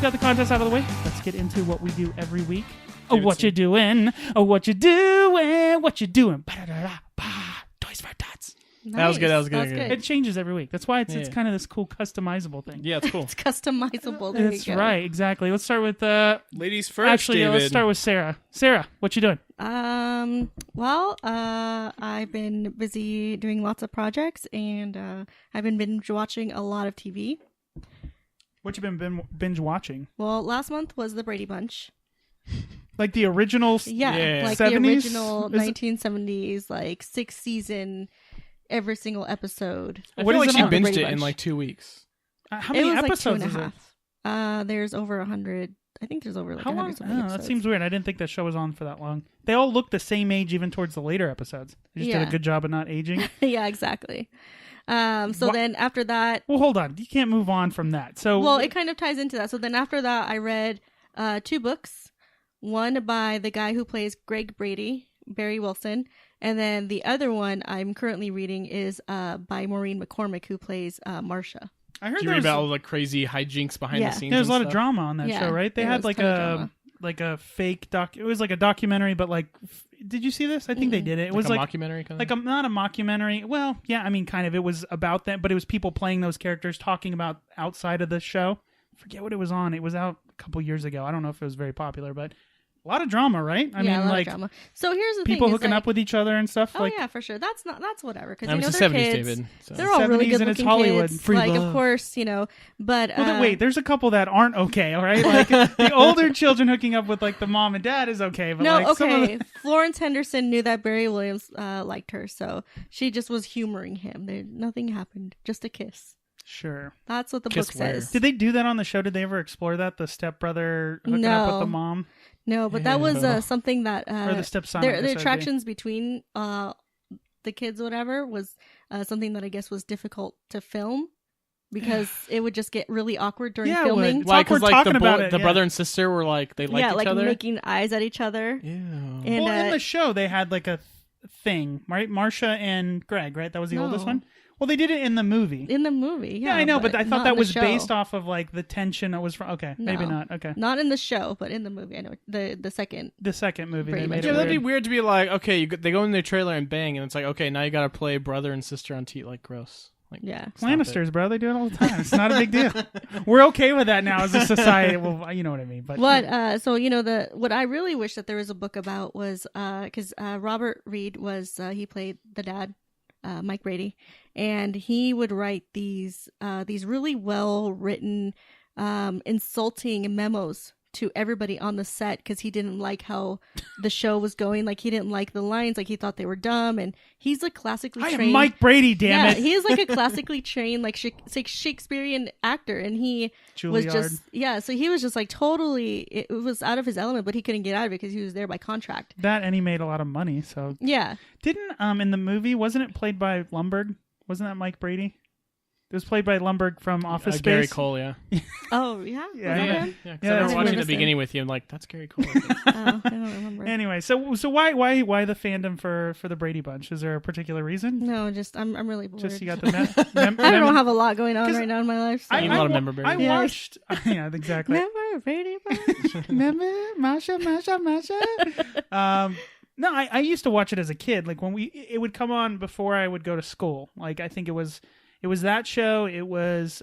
got the contest out of the way. Let's get into what we do every week. Oh, what you doing? Oh, what you doing? What you doing? Toys for Tots. Nice. That was good. It changes every week. That's why it's kind of this cool customizable thing. Yeah, it's cool. It's customizable. There That's you go. right. Exactly. Let's start with Ladies first. Actually, David. let's start with Sarah. Sarah, what you doing? Well, I've been busy doing lots of projects, and I've been binge watching a lot of TV. What you been binge watching? Well, last month was the Brady Bunch. Like the original? Yeah, like 70s? the original 1970s, like 6-season, every single episode. I What feel is like it she on? binged Brady it in Bunch. like 2 weeks. How It many was like episodes 2.5. is it? There's over 100. I think there's over like How 100 long? something Oh, episodes. that seems weird. I didn't think that show was on for that long. They all look the same age even towards the later episodes. They just did a good job of not aging. Yeah, exactly. Then after that, Well, hold on. You can't move on from that. So, well, it kind of ties into that. So then after that, I read 2 books. One by the guy who plays Greg Brady, Barry Wilson, and then the other one I'm currently reading is by Maureen McCormick, who plays Marcia. I heard Do you there read was, about all like crazy hijinks behind the scenes? there's a and lot of stuff? drama on that Yeah, show, right? They there had was a ton of drama. like a fake doc. It was like a documentary, but like, did you see this? I think they did it. It was a like mockumentary kind like not a mockumentary. Well, yeah, I mean, kind of. It was about them, but it was people playing those characters talking about outside of the show. Forget what it was on. It was out a couple years ago. I don't know if it was very popular, but a lot of drama, right? I a mean, lot like of drama. So here's the people thing: hooking up with each other and stuff. Oh like, yeah, for sure. That's whatever because That you was know the they're 70s, kids. David. So. They're all really 70s good and it's looking Hollywood. kids. Free like love. of course, you know. But well, wait, there's a couple that aren't okay. All right, like the older children hooking up with like the mom and dad is okay, but no, like some of okay. Florence Henderson knew that Barry Williams liked her, so she just was humoring him. Nothing happened, just a kiss. Sure. That's what the Kiss book where? says. Did they do that on the show? Did they ever explore that? The stepbrother hooking up with the mom? No, but that was something that Or the stepson? I guess the that'd be. attractions between the kids, whatever, was something that I guess was difficult to film because it would just get really awkward during Yeah, it would. filming. It's Why? awkward Because like talking about it, the yeah. brother and sister were like they liked Yeah, each like other. making eyes at each other. Ew. And Well, in the show, they had like a thing, right? Marcia and Greg, right? That was the No. oldest one? Well, they did it in the movie. in the movie, Yeah, I know, but I not thought in that the was show. based off of like the tension that was from. Okay, maybe No. not. Okay. Not in the show, but in the movie. I know the second. The second movie, Brady they made Bunch. it Yeah, that'd be weird. weird to be like, okay, they go in their trailer and bang, and it's like, okay, now you got to play brother and sister on TV. Like, gross. Like, Yeah. stop it. Lannisters, bro. They do it all the time. It's not a big deal. We're okay with that now as a society. Well, you know what I mean. But What? So you know what I really wish that there was a book about was because Robert Reed was he played the dad, Mike Brady, and he would write these really well written, insulting memos to everybody on the set because he didn't like how the show was going. Like he didn't like the lines. Like he thought they were dumb. And he's like classically I trained. am Mike Brady, damn it. He is like a classically trained like Shakespearean actor, and he was Juilliard. just So he was just like totally. It was out of his element, but he couldn't get out of it because he was there by contract. That and he made a lot of money. So Yeah. didn't in the movie wasn't it played by Lumbergh? Wasn't that Mike Brady? It was played by Lumbergh from Office Space. Gary Cole, yeah. Oh yeah. Yeah, Was that yeah. him? Yeah, because Yeah, I that's remember watching Riverside. the beginning with you, and like, that's Gary Cole. Oh, I don't remember. Anyway, so why the fandom for the Brady Bunch? Is there a particular reason? No, just I'm really bored. Just you got the I don't have a lot going on 'Cause right now in my life. So. You need a lot of member I Brady. Yeah. watched. Yeah, exactly. Remember Brady Bunch? Remember Masha. No, I used to watch it as a kid. Like when it would come on before I would go to school. Like I think it was that show. It was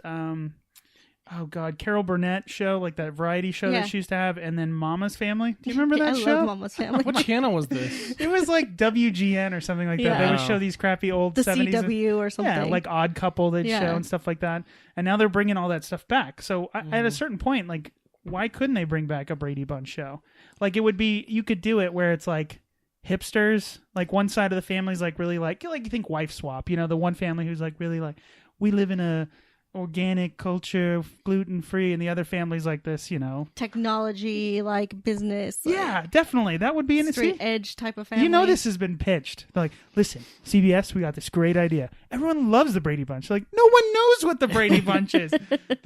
oh god, Carol Burnett show, like that variety show Yeah. that she used to have, and then Mama's Family. Do you remember that I show? love Mama's Family. What channel was this? It was like WGN or something like that. Yeah. They would show these crappy old the 70s. CW or something. Yeah, like Odd Couple they'd Yeah. show and stuff like that. And now they're bringing all that stuff back. So at a certain point, like, why couldn't they bring back a Brady Bunch show? Like, it would be, you could do it where it's like hipsters, like one side of the family's like really like you think Wife Swap, you know, the one family who's like really like, we live in a organic culture, gluten free, and the other family's like this, you know. technology, like business. Like Yeah, definitely. That would be an straight edge type of family. You know this has been pitched. They're like, listen, CBS, we got this great idea. Everyone loves the Brady Bunch. Like, no one knows what the Brady Bunch is.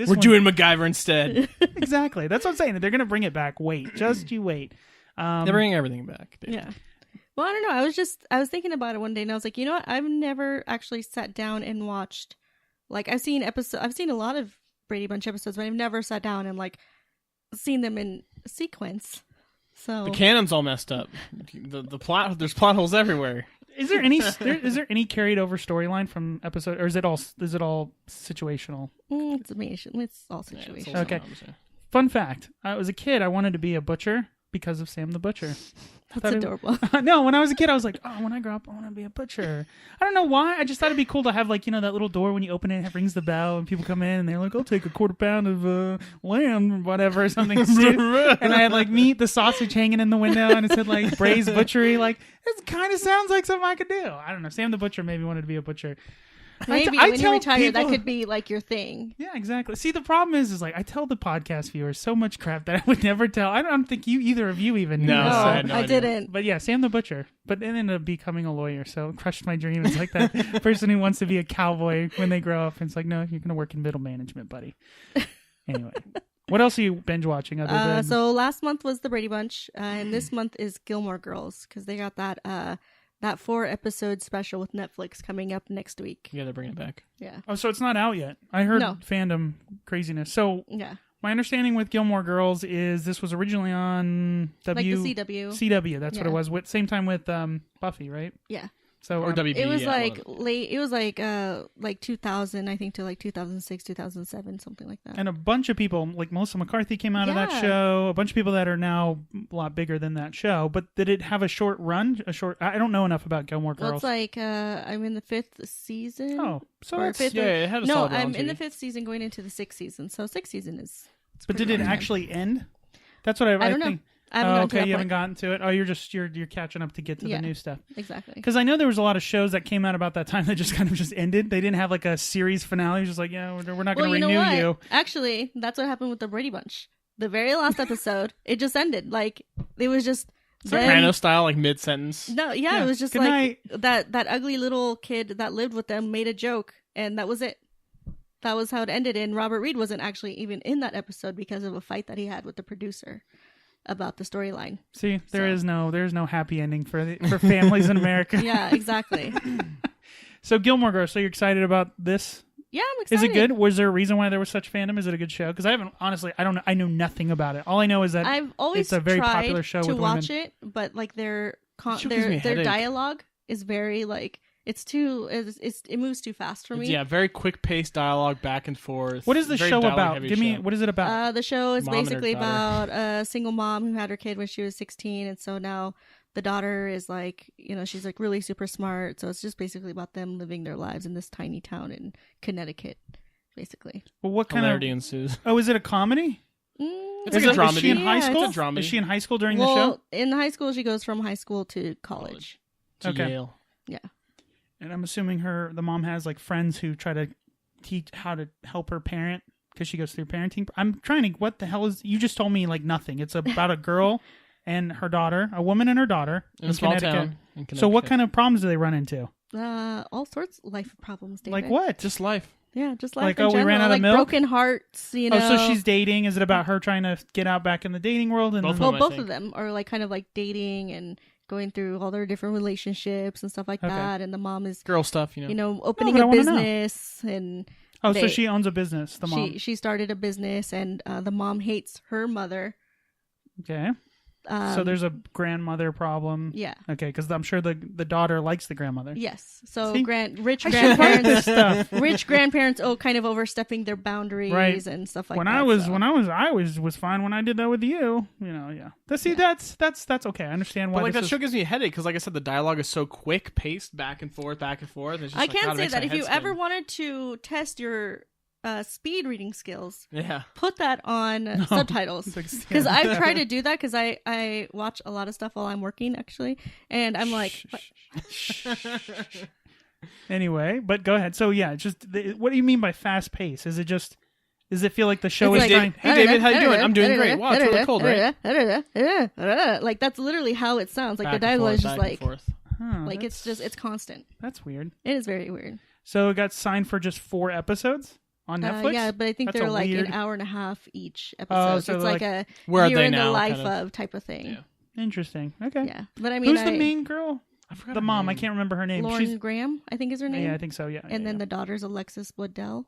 We're doing MacGyver instead. Exactly. That's what I'm saying. They're going to bring it back. Wait. Just you wait. They're bringing everything back. Dude. Yeah. Well, I don't know. I was thinking about it one day, and I was like, you know what? I've never actually sat down and watched. Like I've seen a lot of Brady Bunch episodes, but I've never sat down and like seen them in sequence. So The canon's all messed up. The plot, there's plot holes everywhere. Is there any is there any carried over storyline from episode, or is it all situational? it's all situational. Okay. Fun fact: as a kid, I wanted to be a butcher because of Sam the Butcher. That's adorable. No, when I was a kid, I was like, oh, when I grow up, I want to be a butcher. I don't know why. I just thought it'd be cool to have, like, that little door when you open it, it rings the bell, and people come in, and they're like, I'll take a quarter pound of lamb, or whatever, something stupid. And I had, like, meat, the sausage hanging in the window, and it said, like, Bray's Butchery. Like, it kind of sounds like something I could do. I don't know. Sam the Butcher maybe wanted to be a butcher. Maybe when you retire, that could be like your thing. Yeah, exactly. See, the problem is like I tell the podcast viewers so much crap that I would never tell. I don't think either of you even knew. No, I didn't. But yeah, Sam the Butcher. But it ended up becoming a lawyer, so it crushed my dream. It's like that person who wants to be a cowboy when they grow up. And it's like, no, you're going to work in middle management, buddy. Anyway, what else are you binge watching other than? So last month was the Brady Bunch, and this month is Gilmore Girls because they got that 4-episode special with Netflix coming up next week. Yeah, they're bringing it back. Yeah. Oh, so it's not out yet. I heard fandom craziness. So yeah. My understanding with Gilmore Girls is this was originally on like the CW. CW, that's what it was. Same time with Buffy, right? Yeah. So or WB. It was like late. It was like 2000, I think, to like 2006, 2007, something like that. And a bunch of people, like Melissa McCarthy, came out of that show. A bunch of people that are now a lot bigger than that show. But did it have a short run? I don't know enough about Gilmore Girls. Well, it's like I'm in the 5th season. Oh, so or it's fifth. It had a no, solid I'm run in too. the 5th season, going into the 6th season. So 6th season is. But did it actually end? That's what I don't think. know. I haven't gotten to that you haven't point. gotten to it. Oh, you're catching up to get to the new stuff. Exactly. Because I know there was a lot of shows that came out about that time that just kind of just ended. They didn't have like a series finale. Just like, yeah, we're not going to renew you. Actually, that's what happened with the Brady Bunch. The very last episode, it just ended. Like it was just Soprano style, like mid sentence. No, it was just Good like night. that ugly little kid that lived with them made a joke, and that was it. That was how it ended. And Robert Reed wasn't actually even in that episode because of a fight that he had with the producer about the storyline. See, there's no happy ending for families in America. Yeah, exactly. So Gilmore Girls. So you're excited about this? Yeah, I'm excited. Is it good? Was there a reason why there was such fandom? Is it a good show? Because I haven't honestly. I know nothing about it. All I know is that I've always it's a very tried popular show to with watch women. it, but like their gives me a headache. dialogue is very like it moves too fast for me. Yeah, very quick paced dialogue back and forth. What is the Very show about? dialogue-heavy Give me show. what is it about? The show is Mom and her basically daughter. about a single mom who had her kid when she was 16, and so now the daughter is like, she's like really super smart. So it's just basically about them living their lives in this tiny town in Connecticut, basically. Well, what kind Hilarity of? ensues. Oh, is it a comedy? It's Is like a dramedy. Is she in high Yeah, school? it's a dramedy. Is she in high school during the Well, show? in high school, she goes from high school to college. To Okay. Yale. Yeah. And I'm assuming the mom has like friends who try to teach how to help her parent because she goes through parenting. I'm trying to. What the hell is? You just told me like nothing. It's about a girl and her daughter, a woman and her daughter In a small Connecticut. town. In Connecticut. So what kind of problems do they run into? All sorts of life problems, David. Like what? Just life. Yeah, just Like, life in we ran general. out of like milk? broken hearts, Oh, so she's dating. Is it about her trying to get out back in the dating world? And Both then- of Well, them, I both think. of them are like kind of like dating and going through all their different relationships and stuff like Okay. that. And the mom is, Girl stuff, opening but I a wanna know. business, and so they- she owns a business. The mom. she started a business, and the mom hates her mother. Okay. So there's a grandmother problem. Yeah. Okay, because I'm sure the daughter likes the grandmother. Yes. So See? rich I should learn grandparents, this stuff. rich grandparents, kind of overstepping their boundaries Right. and stuff like When that. I was so. I was fine when I did that with you. Yeah. That's okay. I understand why. But like this that is- show gives me a headache because, like I said, the dialogue is so quick paced, back and forth, back and forth. It's just I like, can God, it say makes that my if head you spin. ever wanted to test your speed reading skills, Yeah. put that on subtitles. Because I've tried to do that because I watch a lot of stuff while I'm working, actually. And I'm like, Anyway, but go ahead. So yeah, what do you mean by fast pace? Is it feel like the show is It's trying? Hey, David, how you doing? I'm doing great. Wow, it's really cold, right? like that's literally how it sounds. Like Back the and dialogue forth, is just back and like, forth. like it's constant. That's weird. It is very weird. So it got signed for just 4 episodes on Netflix. Yeah, but I think That's they're a like weird- an hour and a half each episode. so it's they're like a Where are year they in the now, life kind of. of type of thing. Yeah. Interesting. Okay. Yeah, but I mean, Who's the main girl? I forgot The her mom. name. I can't remember her name. Lauren Graham, I think is her name. Yeah, I think so. Yeah. And then the daughter's Alexis Bledel.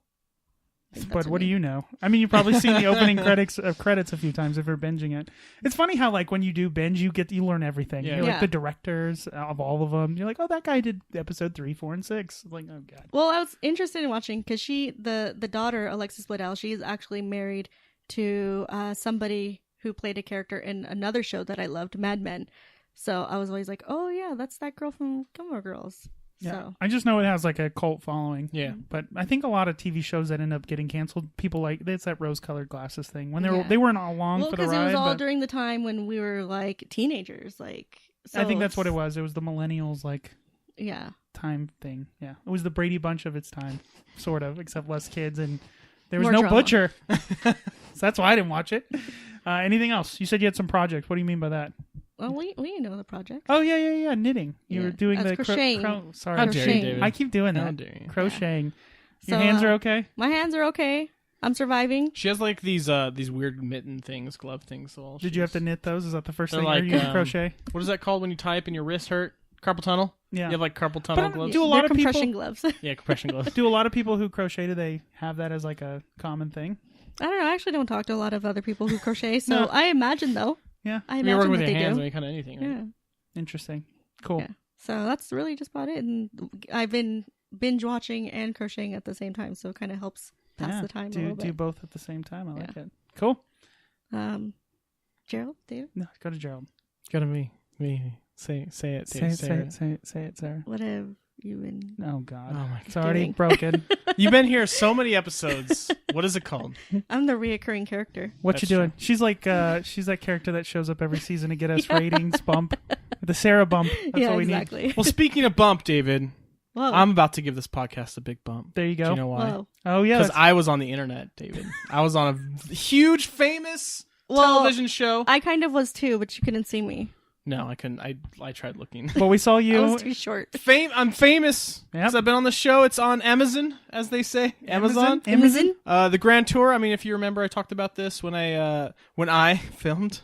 But what do you know? I mean, you've probably seen the opening credits a few times if you're binging it. It's funny how like when you do binge, you learn everything. Yeah. You're like the directors of all of them. You're like, oh, that guy did episode 3, 4, and 6. Like, oh god. Well, I was interested in watching because the daughter Alexis Bledel, she's actually married to somebody who played a character in another show that I loved, Mad Men. So I was always like, oh yeah, that's that girl from Gilmore Girls. Yeah, So. I just know it has like a cult following. Yeah. But I think a lot of TV shows that end up getting canceled, people like it's that rose-colored glasses thing. When Yeah. they weren't all along Well, for the because ride. it was all but during the time when we were like teenagers, like. So I think that's what it was. It was the millennials like Yeah. time thing. Yeah, it was the Brady Bunch of its time, sort of, except less kids and there was More no drama. butcher. So that's why I didn't watch it. Anything else? You said you had some projects. What do you mean by that? Well, we know the project. Oh yeah, knitting. You were doing That's the crocheting. sorry, How dare you, Crocheting. David? I keep doing How that. dare you? Crocheting. Your So, hands are okay. My hands are okay. I'm surviving. She has like these weird mitten things, glove things. So Did you have to knit those? Is that the first They're thing? like, Are you crochet? What is that called when you tie up and your wrist hurt? Carpal tunnel. Yeah. You have like carpal tunnel But gloves. do a lot They're of people- compression gloves. Yeah, compression gloves. Do a lot of people who crochet, do they have that as like a common thing? I don't know. I actually don't talk to a lot of other people who crochet, so No. I imagine though. Yeah. I You're imagine working with that your they hands, do. any kind of anything. Right? Yeah. Interesting. Cool. Yeah. So that's really just about it. And I've been binge watching and crocheting at the same time, so it kind of helps pass the time a little Do bit. both at the same time. I like it. Cool. Gerald, David, No, go to Gerald. Gotta be me. Say it. Say it, Sarah. what have you been? Oh God. Oh my It's already doing? broken. You've been here so many episodes. What is it called? I'm the reoccurring character. What That's you doing? She's like she's that character that shows up every season to get us ratings bump. The Sarah bump. That's yeah, what we exactly. Well, speaking of bump, David, Whoa. I'm about to give this podcast a big bump. need. There you go. Do you know why? Whoa. Oh yeah. Because I was on the internet, David. I was on a huge, famous Well, television show. I kind of was too, but you couldn't see me. No, I couldn't. I tried looking. But we saw I you. was too short. I'm famous Yep. because I've been on the show. It's on Amazon, as they say. Amazon. Amazon? The Grand Tour. I mean, if you remember, I talked about this when I filmed